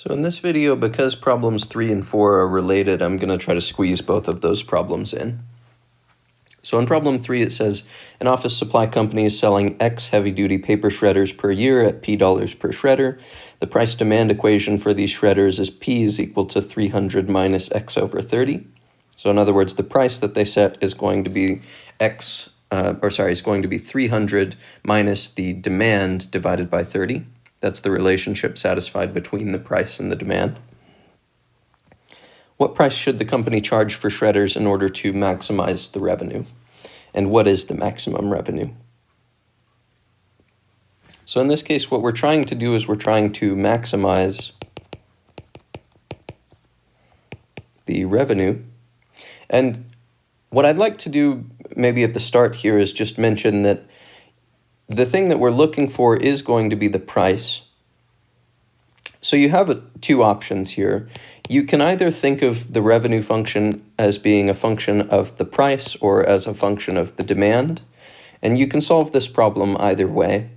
So in this video, because problems 3 and 4 are related, I'm going to try to squeeze both of those problems in. So in problem 3, it says, an office supply company is selling X heavy-duty paper shredders per year at P dollars per shredder. The price-demand equation for these shredders is P is equal to 300 minus X over 30. So in other words, the price that they set is going to be is going to be 300 minus the demand divided by 30. That's the relationship satisfied between the price and the demand. What price should the company charge for shredders in order to maximize the revenue? And what is the maximum revenue? So in this case, what we're trying to do is we're trying to maximize the revenue. And what I'd like to do maybe at the start here is just mention that the thing that we're looking for is going to be the price. So you have two options here. You can either think of the revenue function as being a function of the price or as a function of the demand, and you can solve this problem either way.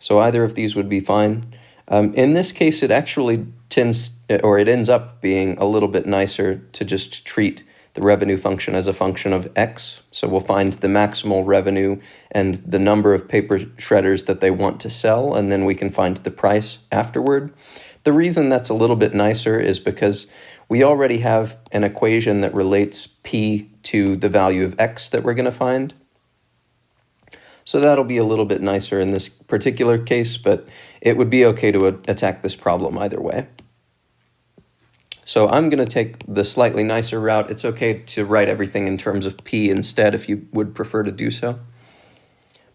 So either of these would be fine. In this case, it actually ends up being a little bit nicer to just treat the revenue function as a function of X. So we'll find the maximal revenue and the number of paper shredders that they want to sell, and then we can find the price afterward. The reason that's a little bit nicer is because we already have an equation that relates P to the value of X that we're going to find. So that'll be a little bit nicer in this particular case, but it would be okay to attack this problem either way. So I'm going to take the slightly nicer route. It's okay to write everything in terms of P instead if you would prefer to do so.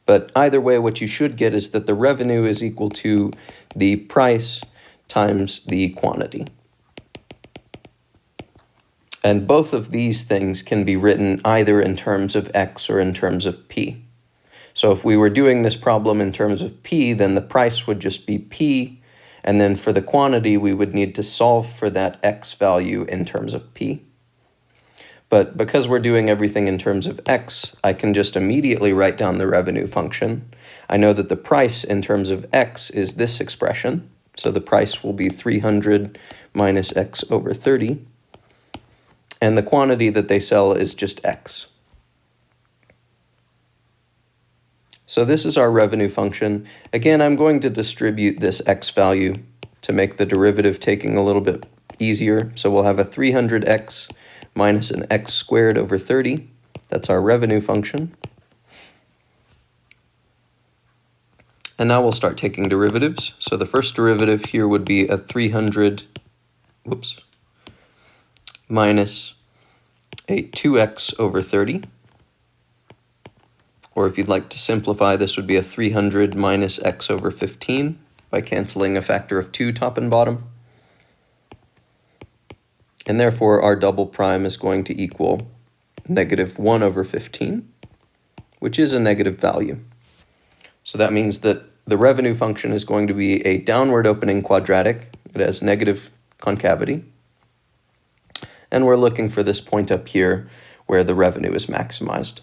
But either way, what you should get is that the revenue is equal to the price times the quantity. And both of these things can be written either in terms of X or in terms of P. So if we were doing this problem in terms of P, then the price would just be P, and then for the quantity, we would need to solve for that X value in terms of P. But because we're doing everything in terms of X, I can just immediately write down the revenue function. I know that the price in terms of X is this expression. So the price will be 300 minus X over 30. And the quantity that they sell is just X. So this is our revenue function. Again, I'm going to distribute this X value to make the derivative taking a little bit easier. So we'll have a 300X minus an X squared over 30. That's our revenue function. And now we'll start taking derivatives. So the first derivative here would be a 300, minus a 2x over 30. Or if you'd like to simplify, this would be a 300 minus x over 15 by canceling a factor of 2 top and bottom. And therefore, our double prime is going to equal negative 1 over 15, which is a negative value. So that means that the revenue function is going to be a downward opening quadratic. It has negative concavity. And we're looking for this point up here where the revenue is maximized.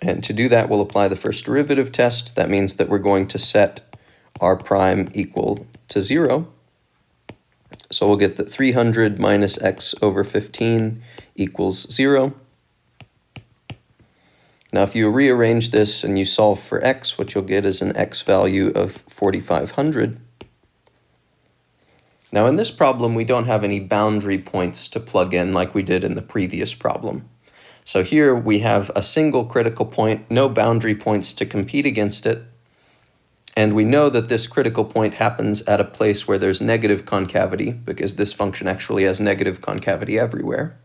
And to do that, we'll apply the first derivative test. That means that we're going to set r prime equal to 0. So we'll get that 300 minus x over 15 equals 0. Now, if you rearrange this and you solve for x, what you'll get is an x value of 4,500. Now, in this problem, we don't have any boundary points to plug in like we did in the previous problem. So here we have a single critical point, no boundary points to compete against it. And we know that this critical point happens at a place where there's negative concavity, because this function actually has negative concavity everywhere.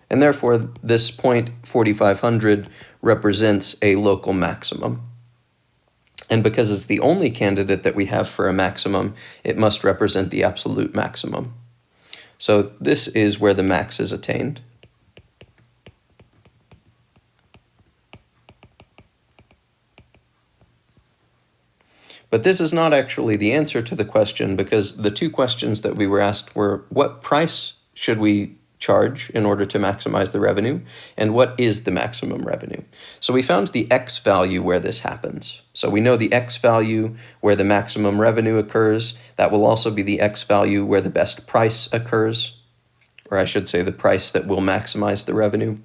And therefore, this point 4,500 represents a local maximum. And because it's the only candidate that we have for a maximum, it must represent the absolute maximum. So this is where the max is attained. But this is not actually the answer to the question, because the two questions that we were asked were, what price should we charge in order to maximize the revenue, and what is the maximum revenue. So we found the X value where this happens. So we know the X value where the maximum revenue occurs. That will also be the X value where the best price occurs, or I should say the price that will maximize the revenue.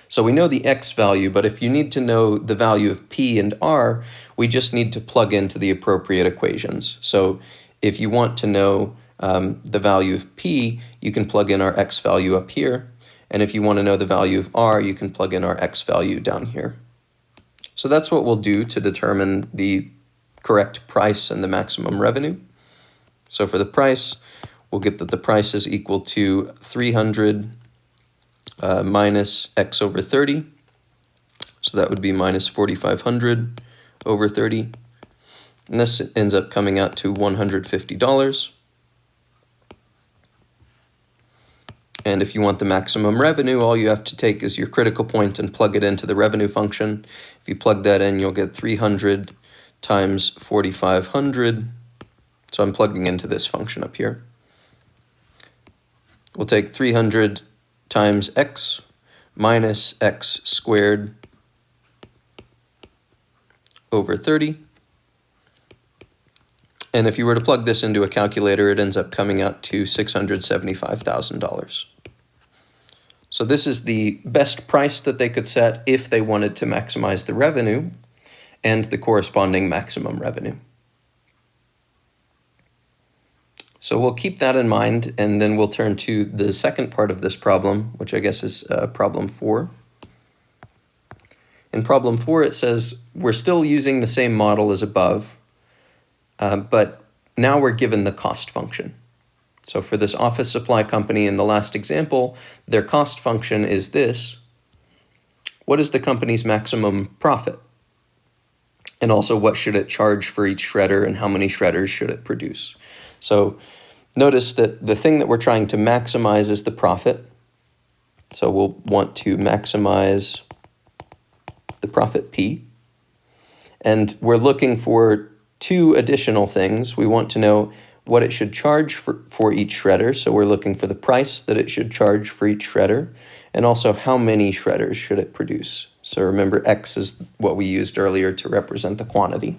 So we know the X value, but if you need to know the value of P and R, we just need to plug into the appropriate equations. So if you want to know the value of P, you can plug in our X value up here. And if you want to know the value of R, you can plug in our X value down here. So that's what we'll do to determine the correct price and the maximum revenue. So for the price, we'll get that the price is equal to 300 minus X over 30. So that would be minus 4,500 over 30. And this ends up coming out to $150. And if you want the maximum revenue, all you have to take is your critical point and plug it into the revenue function. If you plug that in, you'll get 300 times 4,500. So I'm plugging into this function up here. We'll take 300 times x minus x squared over 30. And if you were to plug this into a calculator, it ends up coming out to $675,000. So this is the best price that they could set if they wanted to maximize the revenue and the corresponding maximum revenue. So we'll keep that in mind, and then we'll turn to the second part of this problem, which I guess is problem 4. In problem 4, it says we're still using the same model as above, but now we're given the cost function. So for this office supply company in the last example, their cost function is this. What is the company's maximum profit? And also, what should it charge for each shredder, and how many shredders should it produce? So notice that the thing that we're trying to maximize is the profit. So we'll want to maximize the profit P. And we're looking for two additional things. We want to know what it should charge for each shredder. So we're looking for the price that it should charge for each shredder, and also how many shredders should it produce. So remember, X is what we used earlier to represent the quantity.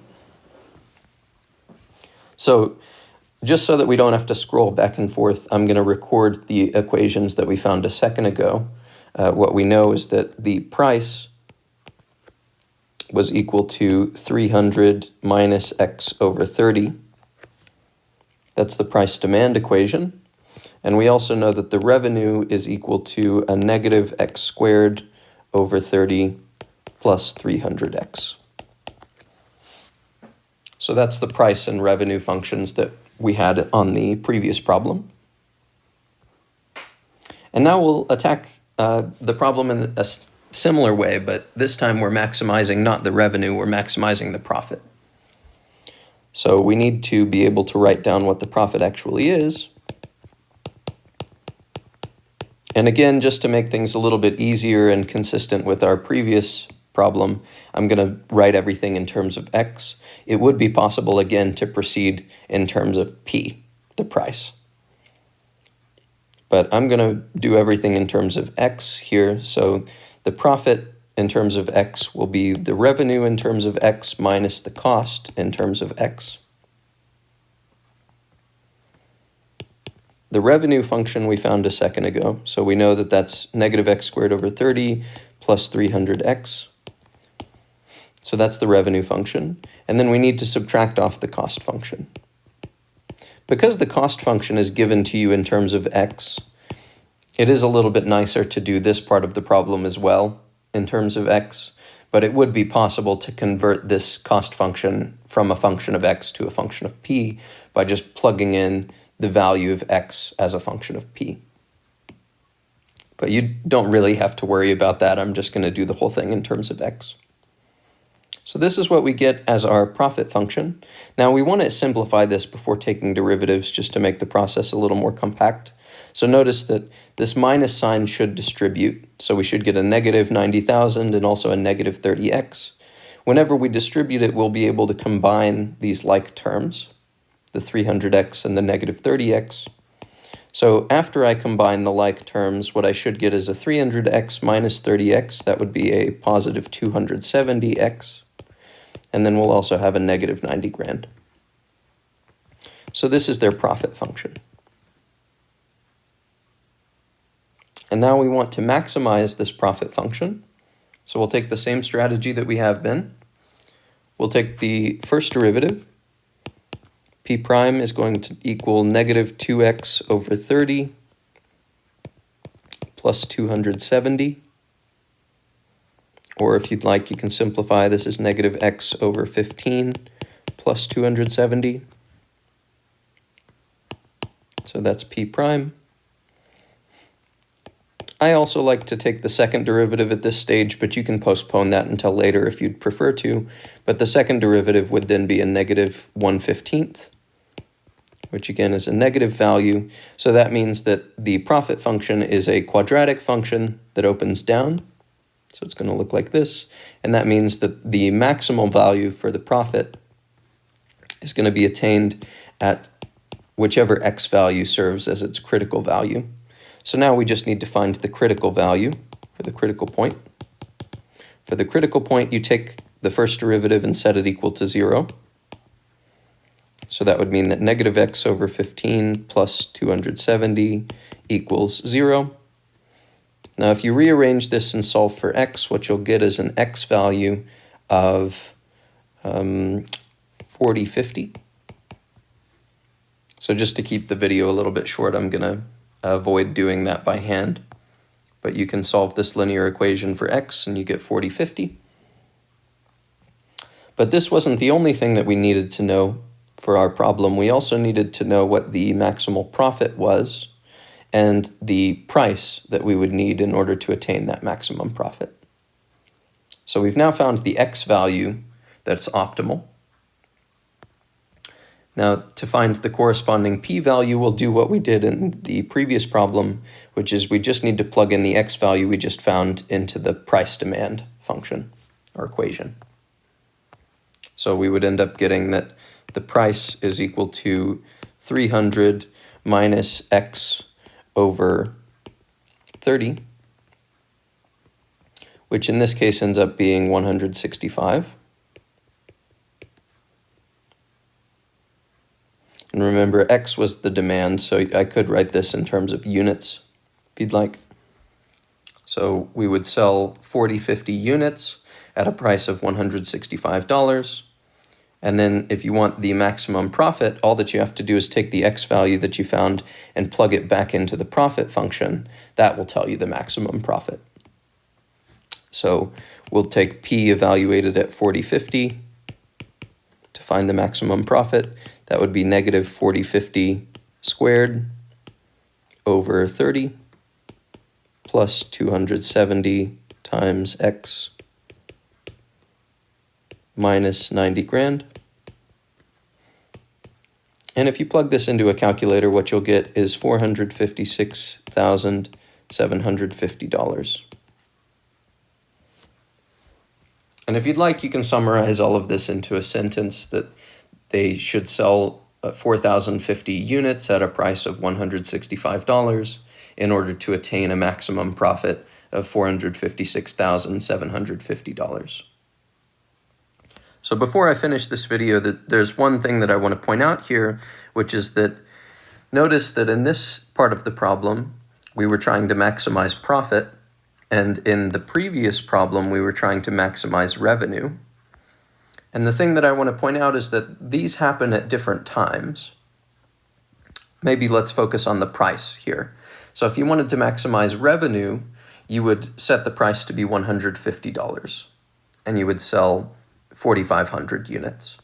So just so that we don't have to scroll back and forth, I'm going to record the equations that we found a second ago. What we know is that the price was equal to 300 minus X over 30. That's the price demand equation. And we also know that the revenue is equal to a negative X squared over 30 plus 300X. So that's the price and revenue functions that we had on the previous problem. And now we'll attack the problem in a similar way, but this time we're maximizing not the revenue, we're maximizing the profit. So we need to be able to write down what the profit actually is. And again, just to make things a little bit easier and consistent with our previous problem, I'm going to write everything in terms of X. It would be possible, again, to proceed in terms of P, the price. But I'm going to do everything in terms of X here. So the profit in terms of X will be the revenue in terms of X minus the cost in terms of X. The revenue function we found a second ago, so we know that that's negative X squared over 30 plus 300X. So that's the revenue function. And then we need to subtract off the cost function. Because the cost function is given to you in terms of X, it is a little bit nicer to do this part of the problem as well in terms of X, but it would be possible to convert this cost function from a function of X to a function of P by just plugging in the value of X as a function of P. But you don't really have to worry about that. I'm just going to do the whole thing in terms of X. So this is what we get as our profit function. Now we want to simplify this before taking derivatives just to make the process a little more compact. So notice that this minus sign should distribute. So we should get a negative 90,000 and also a negative 30x. Whenever we distribute it, we'll be able to combine these like terms, the 300x and the negative 30x. So after I combine the like terms, what I should get is a 300x minus 30x. That would be a positive 270x. And then we'll also have a negative 90 grand. So this is their profit function. And now we want to maximize this profit function. So we'll take the same strategy that we have been. We'll take the first derivative. P prime is going to equal negative 2x over 30 plus 270. Or if you'd like, you can simplify this as negative x over 15 plus 270. So that's P prime. I also like to take the second derivative at this stage, but you can postpone that until later if you'd prefer to. But the second derivative would then be a negative 1/15, which again is a negative value. So that means that the profit function is a quadratic function that opens down. So it's going to look like this. And that means that the maximal value for the profit is going to be attained at whichever x value serves as its critical value. So now we just need to find the critical value for the critical point. For the critical point, you take the first derivative and set it equal to 0. So that would mean that negative x over 15 plus 270 equals 0. Now if you rearrange this and solve for x, what you'll get is an x value of 4050. So just to keep the video a little bit short, I'm going to avoid doing that by hand. But you can solve this linear equation for x and you get 4050. But this wasn't the only thing that we needed to know for our problem. We also needed to know what the maximal profit was and the price that we would need in order to attain that maximum profit. So we've now found the x value that's optimal. Now, to find the corresponding p-value, we'll do what we did in the previous problem, which is we just need to plug in the x value we just found into the price demand function or equation. So we would end up getting that the price is equal to 300 minus x over 30, which in this case ends up being 165. And remember, x was the demand, so I could write this in terms of units, if you'd like. So we would sell 4050 units at a price of $165. And then if you want the maximum profit, all that you have to do is take the x value that you found and plug it back into the profit function. That will tell you the maximum profit. So we'll take p evaluated at 4050 to find the maximum profit. That would be negative 4050 squared over 30 plus 270 times x minus 90 grand. And if you plug this into a calculator, what you'll get is $456,750. And if you'd like, you can summarize all of this into a sentence that they should sell 4,050 units at a price of $165 in order to attain a maximum profit of $456,750. So before I finish this video, there's one thing that I want to point out here, which is that notice that in this part of the problem, we were trying to maximize profit, and in the previous problem, we were trying to maximize revenue. And the thing that I want to point out is that these happen at different times. Maybe let's focus on the price here. So if you wanted to maximize revenue, you would set the price to be $150, and you would sell 4,500 units.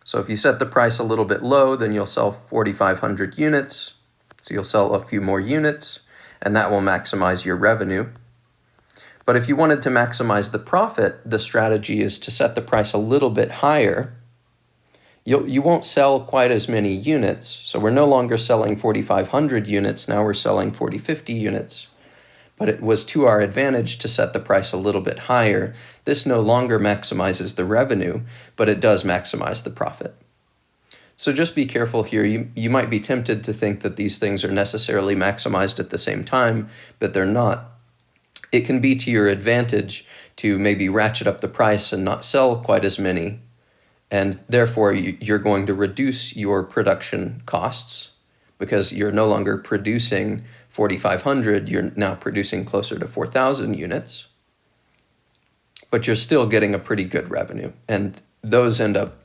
So if you set the price a little bit low, then you'll sell 4,500 units. So you'll sell a few more units, and that will maximize your revenue. But if you wanted to maximize the profit, the strategy is to set the price a little bit higher. You won't sell quite as many units. So we're no longer selling 4,500 units. Now we're selling 4,050 units. But it was to our advantage to set the price a little bit higher. This no longer maximizes the revenue, but it does maximize the profit. So just be careful here. You might be tempted to think that these things are necessarily maximized at the same time, but they're not. It can be to your advantage to maybe ratchet up the price and not sell quite as many, and therefore you're going to reduce your production costs because you're no longer producing 4,500, you're now producing closer to 4,000 units, but you're still getting a pretty good revenue. And those end up